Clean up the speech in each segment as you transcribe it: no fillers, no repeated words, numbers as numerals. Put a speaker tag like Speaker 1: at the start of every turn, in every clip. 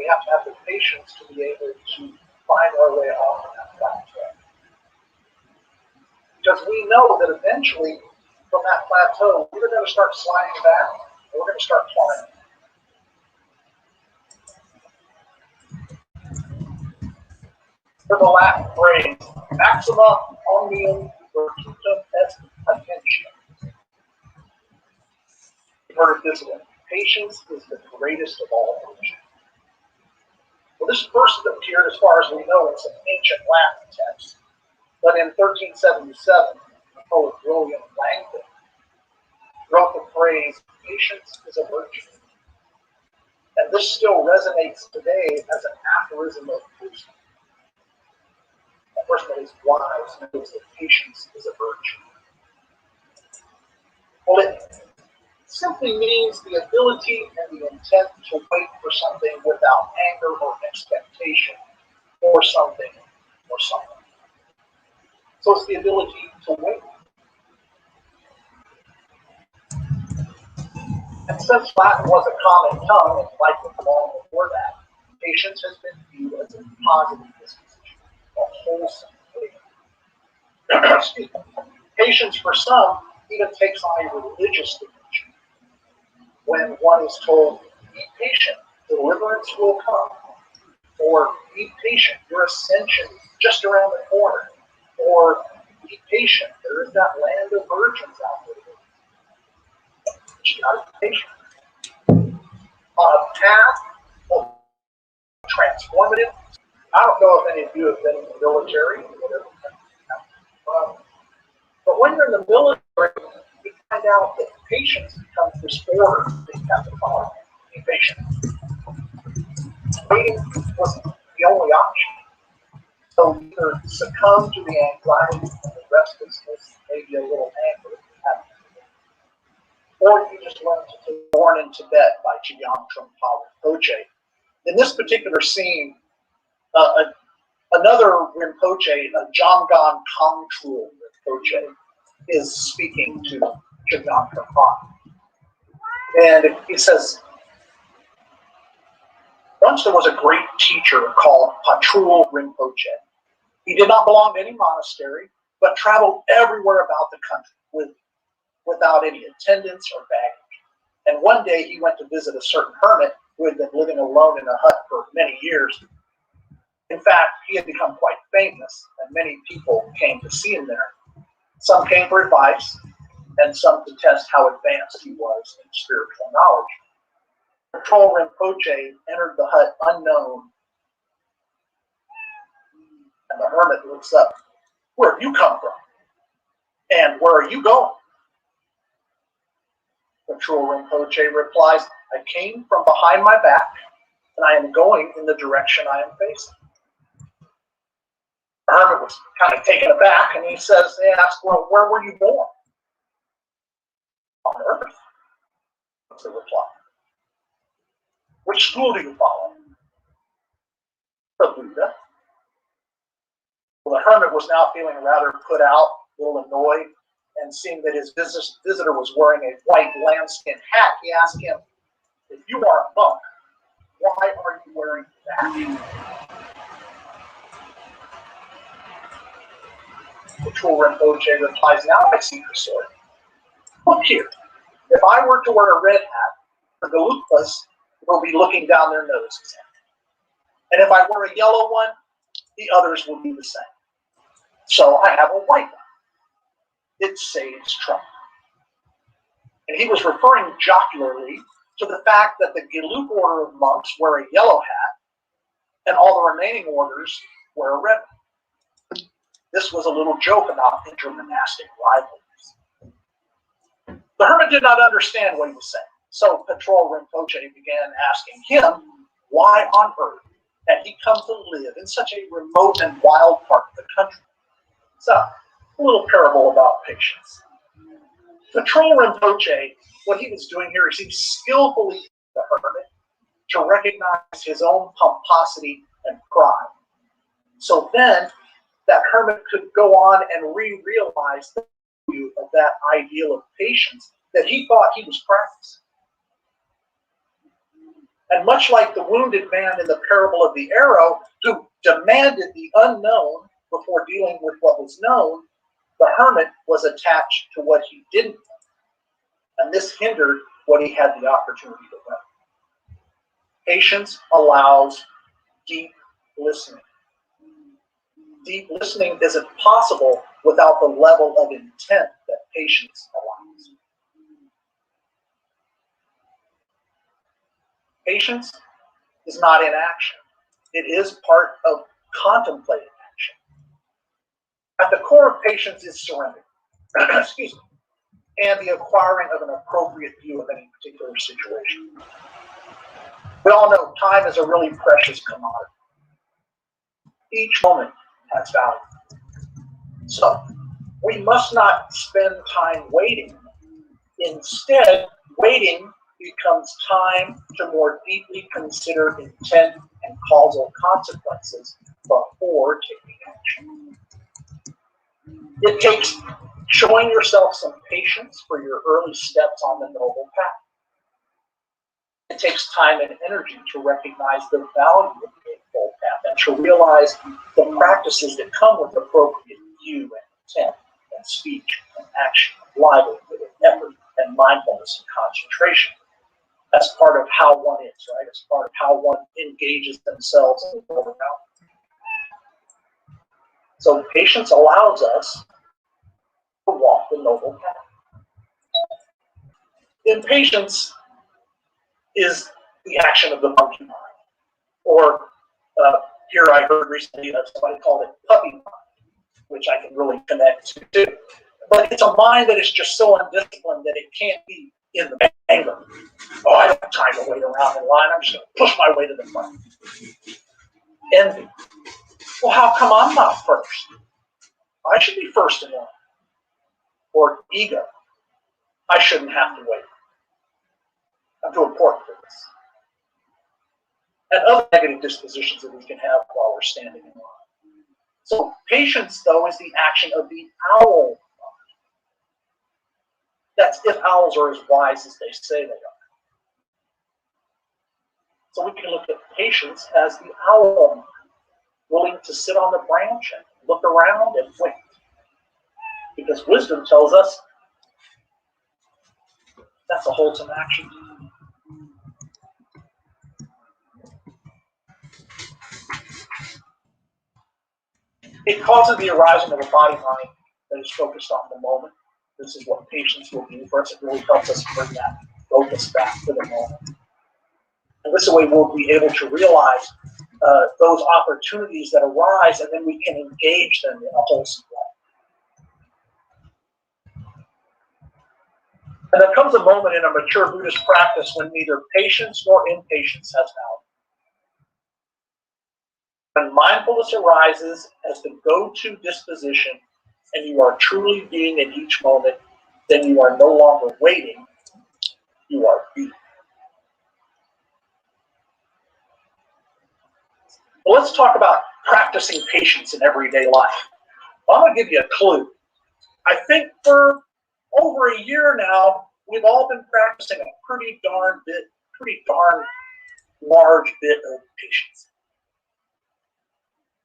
Speaker 1: have to have the patience to be able to find our way off of that plateau. Because we know that eventually, from that plateau, we're going to start sliding back, and we're going to start climbing. For the Latin phrase, maxima omnium virtutum est patientia. You've heard of this one. Patience is the greatest of all virtues. Well, this verse appeared, as far as we know, in some ancient Latin texts. But in 1377, the poet William Langton wrote the phrase, patience is a virtue. And this still resonates today as an aphorism of wisdom. A person that is wise knows that patience is a virtue. Well, it simply means the ability and the intent to wait for something without anger or expectation for something or someone. So it's the ability to wait. And since Latin was a common tongue, and likely long before that, patience has been viewed as a positive disposition, a wholesome way. Excuse me. Patience for some even takes on a religious dimension. When one is told, be patient, deliverance will come. Or be patient, your ascension is just around the corner. Or be patient, there is that land of virgins out there. But you gotta be patient. On a path of transformative, I don't know if any of you have been in the military or whatever. But when you're in the military, you find out that patience becomes this order that you have to follow. Be patient. Waiting wasn't the only option. So either succumb to the anxiety and the restlessness, maybe a little anger, or you just learn to be Born in Tibet by Gyamtrul Rinpoche. In this particular scene, another Rinpoche, Jamgon Kongtrul Rinpoche, is speaking to Gyamtrul. And he says, once there was a great teacher called Patrul Rinpoche. He did not belong to any monastery, but traveled everywhere about the country without any attendance or baggage. And one day he went to visit a certain hermit who had been living alone in a hut for many years. In fact, he had become quite famous, and many people came to see him there. Some came for advice, and some to test how advanced he was in spiritual knowledge. Patrul Rinpoche entered the hut unknown, and the hermit looks up. Where have you come from? And where are you going? Patrul Rinpoche replies, I came from behind my back, and I am going in the direction I am facing. The hermit was kind of taken aback, and he asks, well, where were you born? On earth, was the reply. Which school do you follow? The Buddha. Well, the hermit was now feeling rather put out, a little annoyed, and seeing that his visitor was wearing a white lambskin hat, he asked him, if you are a monk, why are you wearing that? Patrul Rinpoche replies, now I see your sword. Look here, if I were to wear a red hat, the Gelugpas will be looking down their noses. And if I wear a yellow one, the others will be the same. So I have a white one. It saves trouble. And he was referring jocularly to the fact that the Gelug order of monks wear a yellow hat, and all the remaining orders wear a red one. This was a little joke about intermonastic rivalries. The hermit did not understand what he was saying. So Patrul Rinpoche began asking him why on earth had he come to live in such a remote and wild part of the country. So, a little parable about patience. Patrul Rinpoche, what he was doing here is he skillfully the hermit to recognize his own pomposity and pride. So then, that hermit could go on and realize the value of that ideal of patience that he thought he was practicing. And much like the wounded man in the parable of the arrow, who demanded the unknown before dealing with what was known, the hermit was attached to what he didn't know. And this hindered what he had the opportunity to learn. Patience allows deep listening. Deep listening isn't possible without the level of intent that patience allows. Patience is not inaction. It is part of contemplated action. At the core of patience is surrender. Excuse me. And the acquiring of an appropriate view of any particular situation. We all know time is a really precious commodity. Each moment has value. So, we must not spend time waiting. Instead, waiting becomes time to more deeply consider intent and causal consequences before taking action. It takes showing yourself some patience for your early steps on the noble path. It takes time and energy to recognize the value of the Eightfold Path and to realize the practices that come with appropriate view and intent and speech and action, livelihood and effort and mindfulness and concentration. That's part of how one is, right? It's part of how one engages themselves in the world around them. So patience allows us to walk the noble path. Impatience is the action of the monkey mind. Or here I heard recently that somebody called it puppy mind, which I can really connect to too. But it's a mind that is just so undisciplined that it can't be in the anger. Oh, I don't have time to wait around in line. I'm just going to push my way to the front. Envy. Well, how come I'm not first? I should be first in line. Or ego. I shouldn't have to wait. I'm too important for this. And other negative dispositions that we can have while we're standing in line. So patience, though, is the action of the owl mind. That's if owls are as wise as they say they are. So we can look at patience as the owl mind, willing to sit on the branch and look around and wait. Because wisdom tells us that's a wholesome action. It causes the arising of a body mind that is focused on the moment. This is what patience will do for us. It really helps us bring that focus back to the moment. And this way we'll be able to realize those opportunities that arise, and then we can engage them in a wholesome way. And there comes a moment in a mature Buddhist practice when neither patience nor impatience has value. When mindfulness arises as the go-to disposition and you are truly being in each moment, then you are no longer waiting, you are being. Well, let's talk about practicing patience in everyday life. Well, I'm going to give you a clue. I think for over a year now, we've all been practicing a pretty darn large bit of patience.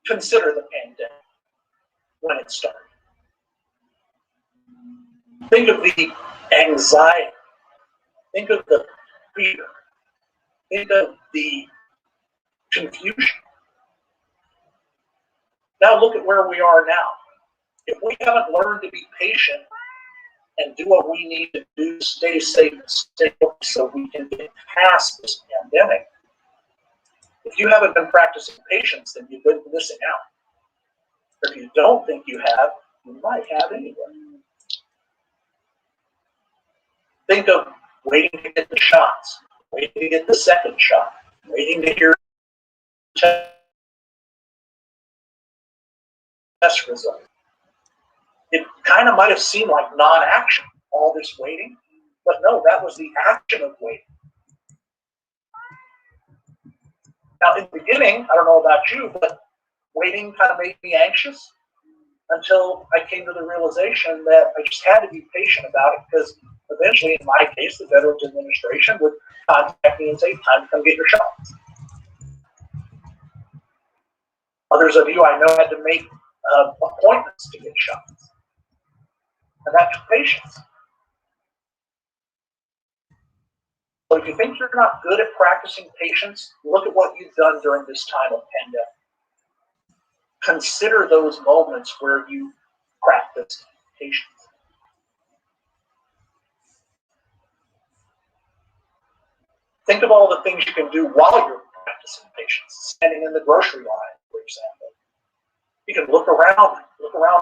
Speaker 1: Consider the pandemic when it started. Think of the anxiety. Think of the fear. Think of the confusion. Now look at where we are now. If we haven't learned to be patient and do what we need to do to stay safe and stay healthy so we can get past this pandemic, if you haven't been practicing patience, then you've been missing out. If you don't think you have, you might have anyway. Think of waiting to get the shots, waiting to get the second shot, waiting to hear the test result. It kind of might have seemed like non-action, all this waiting, but no, that was the action of waiting. Now, in the beginning, I don't know about you, but waiting kind of made me anxious until I came to the realization that I just had to be patient about it because eventually, in my case, the Veterans Administration would contact me and say, time to come get your shots. Others of you I know had to make appointments to get shots. And that took patience. So if you think you're not good at practicing patience, look at what you've done during this time of pandemic. Consider those moments where you practiced patience. Think of all the things you can do while you're practicing patience. Standing in the grocery line, for example. You can look around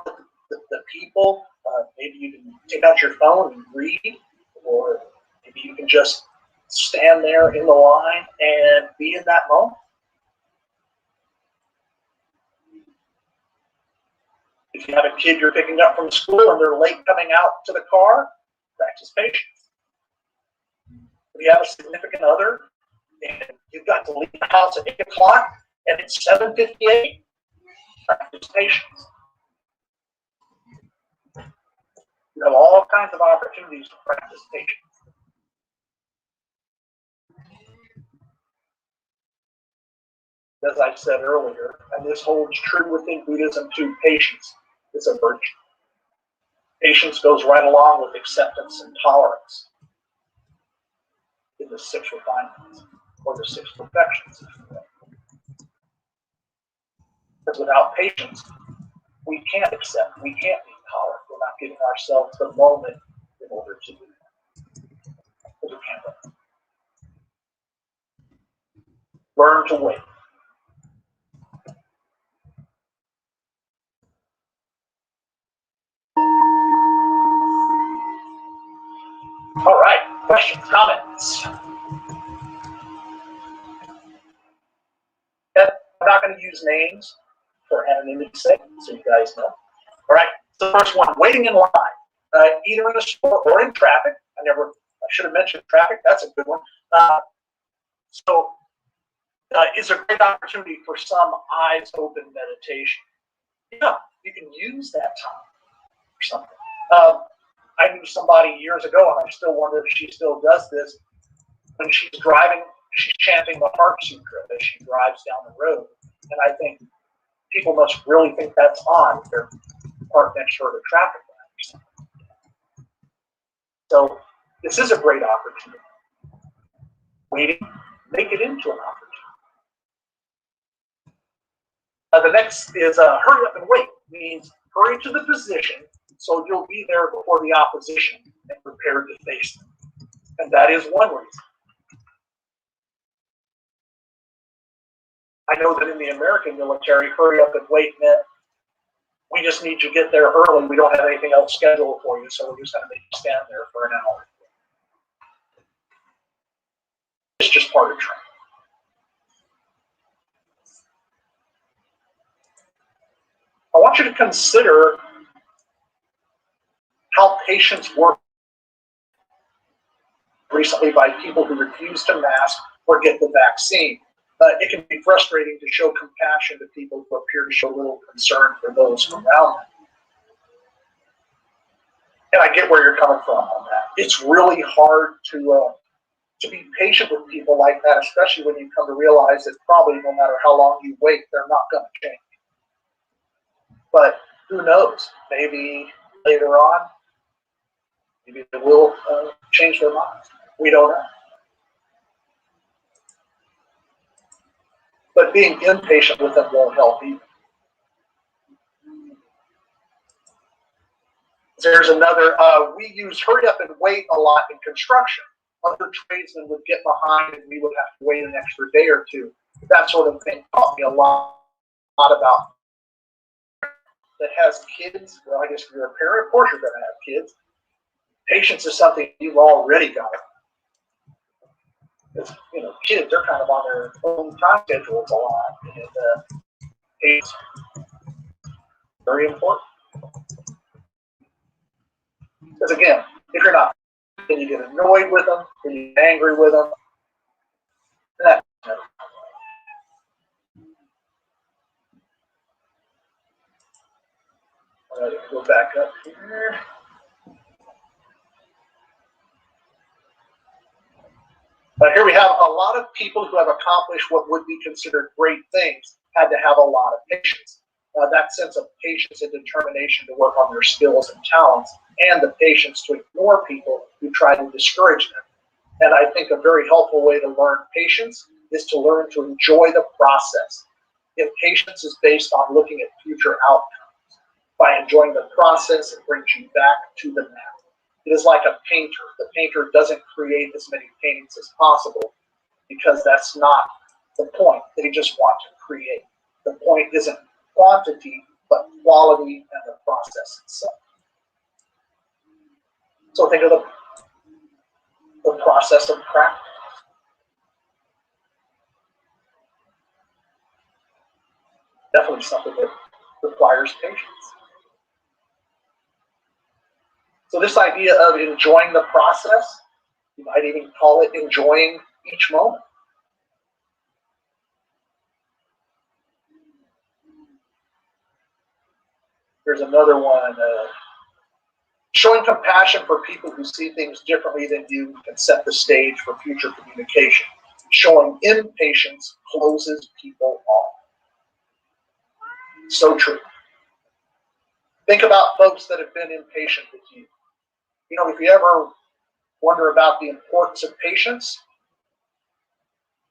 Speaker 1: at the people. Maybe you can take out your phone and read, or maybe you can just stand there in the line and be in that moment. If you have a kid you're picking up from school and they're late coming out to the car, practice patience. If you have a significant other and you've got to leave the house at 8 o'clock and it's 7:58, practice patience. You have all kinds of opportunities to practice patience. As I said earlier, and this holds true within Buddhism too, patience is a virtue. Patience goes right along with acceptance and tolerance in the 6 refinements, or the 6 perfections. Because without patience, we can't accept, we can't be tolerant. We're not giving ourselves the moment in order to do that. We can't. Learn to wait. All right, questions, comments? And I'm not going to use names for anonymity's sake, so you guys know. All right, so the first one, waiting in line, either in a store or in traffic. I should have mentioned traffic. That's a good one. It's a great opportunity for some eyes open meditation. Yeah, you can use that time for something. I knew somebody years ago, and I still wonder if she still does this. When she's driving, she's chanting the Heart Sutra as she drives down the road. And I think people must really think that's odd if they're parked next to the traffic light. So this is a great opportunity. Waiting, make it into an opportunity. The next is hurry up and wait. Means hurry to the position so you'll be there before the opposition and prepared to face them. And that is one reason. I know that in the American military, hurry up and wait meant we just need you to get there early. We don't have anything else scheduled for you, so we're just going to make you stand there for an hour. It's just part of training. I want you to consider how patients work recently by people who refuse to mask or get the vaccine. It can be frustrating to show compassion to people who appear to show little concern for those around them. And I get where you're coming from on that. It's really hard to be patient with people like that, especially when you come to realize that probably no matter how long you wait, they're not going to change. But who knows? Maybe later on, maybe they will change their minds. We don't know. But being impatient with them won't help either. There's another, we use hurry up and wait a lot in construction. Other tradesmen would get behind and we would have to wait an extra day or two. That sort of thing taught me a lot about that has kids. Well, I guess if you're a parent, of course you're going to have kids. Patience is something you've already got. Because, kids, they're kind of on their own time schedules a lot. And it's very important. Because again, if you're not, then you get annoyed with them, then you get angry with them. And that's never. All right, go back up here. who have accomplished what would be considered great things had to have a lot of patience. That sense of patience and determination to work on their skills and talents, and the patience to ignore people who try to discourage them. And I think a very helpful way to learn patience is to learn to enjoy the process. If patience is based on looking at future outcomes, by enjoying the process, it brings you back to the now. It is like a painter. The painter doesn't create as many paintings as possible because that's not the point. They just want to create. The point isn't quantity, but quality and the process itself. So think of the process of practice. Definitely something that requires patience. So this idea of enjoying the process, you might even call it enjoying each moment. Here's another one. Showing compassion for people who see things differently than you can set the stage for future communication. Showing impatience closes people off. So true. Think about folks that have been impatient with you. You know, if you ever wonder about the importance of patience,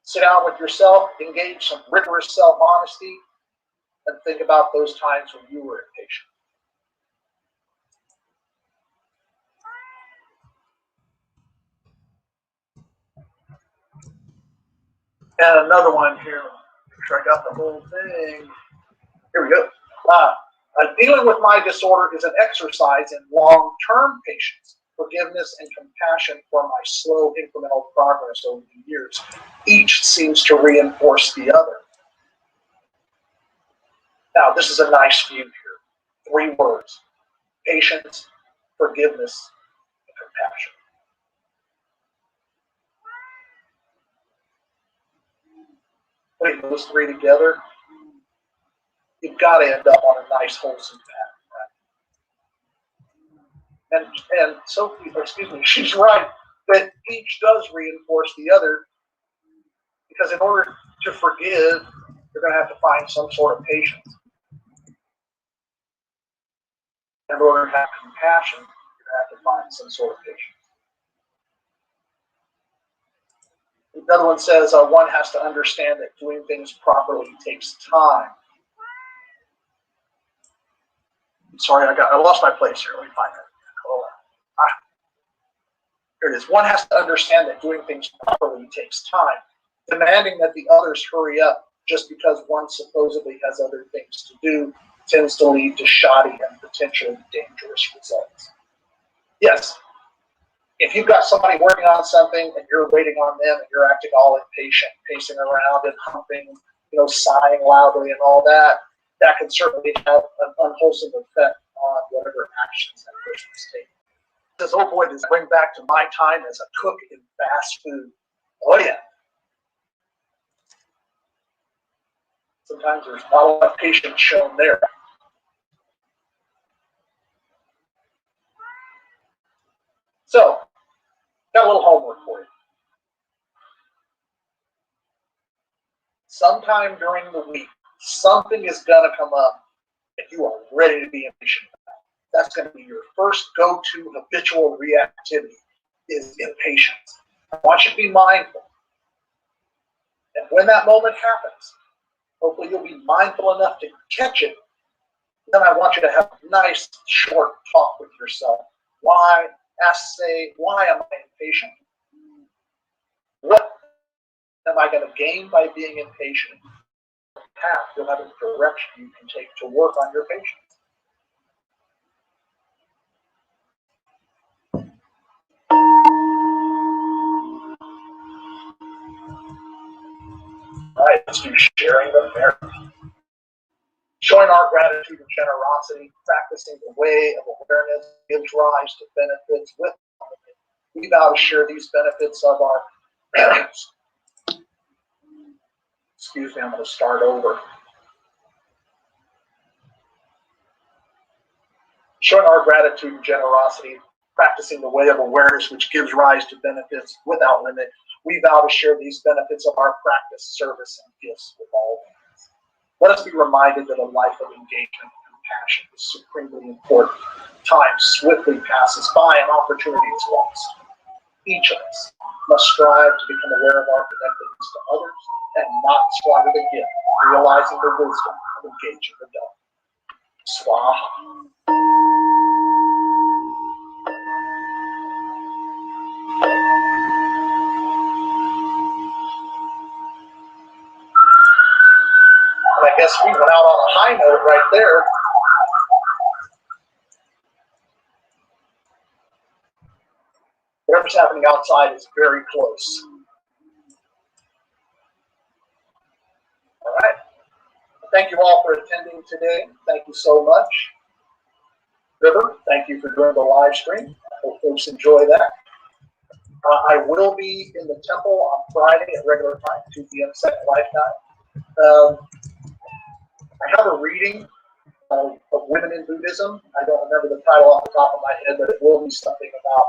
Speaker 1: sit down with yourself, engage some rigorous self-honesty, and think about those times when you were impatient. And another one here. Make sure I got the whole thing. Here we go. Dealing with my disorder is an exercise in long-term patience, forgiveness, and compassion for my slow incremental progress over the years. Each seems to reinforce the other. Now, this is a nice view here. 3 words: patience, forgiveness, and compassion. Putting those 3 together, you've got to end up on a nice, wholesome path. Right? And Sophie, she's right that each does reinforce the other, because in order to forgive, you're going to have to find some sort of patience. In order to have compassion, you're going to have to find some sort of patience. Another one says one has to understand that doing things properly takes time. Sorry, I lost my place here. Let me find it. Here it is. One has to understand that doing things properly takes time. Demanding that the others hurry up just because one supposedly has other things to do tends to lead to shoddy and potentially dangerous results. Yes, if you've got somebody working on something and you're waiting on them and you're acting all impatient, pacing around and humping, sighing loudly and all that, that can certainly have an unwholesome effect on whatever actions that person is taking. It says, oh boy, does it bring back to my time as a cook in fast food. Oh yeah. Sometimes there's not a lot of patience shown there. So, got a little homework for you. Sometime during the week, something is going to come up and you are ready to be impatient about. That's going to be your first go-to habitual reactivity, is impatience. I want you to be mindful. And when that moment happens, hopefully you'll be mindful enough to catch it. Then I want you to have a nice, short talk with yourself. Why am I impatient? What am I going to gain by being impatient? Path, you'll have a direction you can take to work on your patience. All right, let's do sharing the merit. Showing our gratitude and generosity, practicing the way of awareness gives rise to benefits with harmony. We vow to share these benefits of our parents. Excuse me, I'm going to start over. Showing our gratitude and generosity, practicing the way of awareness, which gives rise to benefits without limit. We vow to share these benefits of our practice, service, and gifts with all beings. Let us be reminded that a life of engagement and compassion is supremely important. Time swiftly passes by and opportunity is lost. Each of us must strive to become aware of our connectedness to others and not squander the gift, realizing the wisdom of engaging the Dharma. Swaha. And I guess we went out on a high note right there. Whatever's happening outside is very close. All right. Thank you all for attending today. Thank you so much. River, thank you for doing the live stream. I hope folks enjoy that. I will be in the temple on Friday at regular time, 2 p.m. Second Life Time. I have a reading of Women in Buddhism. I don't remember the title off the top of my head, but it will be something about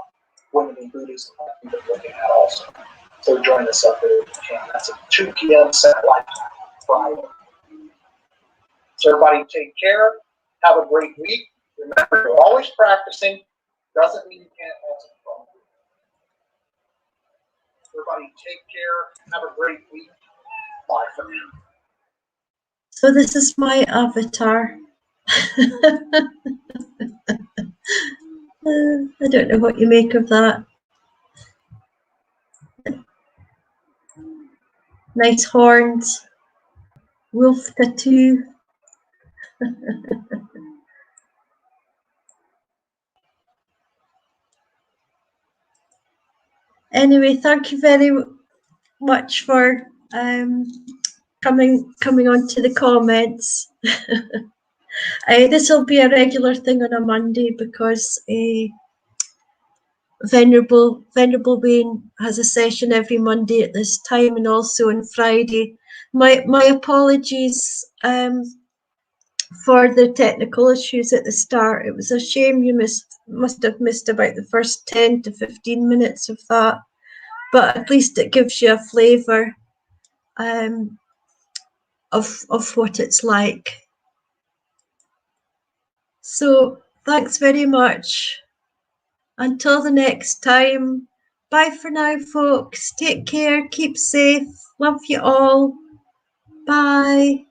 Speaker 1: women in Buddhism that we've been looking at also. So join us up there if you can. That's at 2 p.m. Second Life Time, Friday. So everybody take care. Have a great week. Remember, you're always practicing. Doesn't mean you can't have some fun. Everybody take care. Have a great week. Bye for now.
Speaker 2: So this is my avatar. I don't know what you make of that. Nice horns. Wolf tattoo. Anyway, thank you very much for coming on to the comments. This will be a regular thing on a Monday because Venerable Wayne has a session every Monday at this time, and also on Friday. My apologies for the technical issues at the start. It was a shame you must have missed about the first 10 to 15 minutes of that, but at least it gives you a flavour of what it's like. So thanks very much. Until the next time, bye for now, folks. Take care, keep safe, love you all. Bye.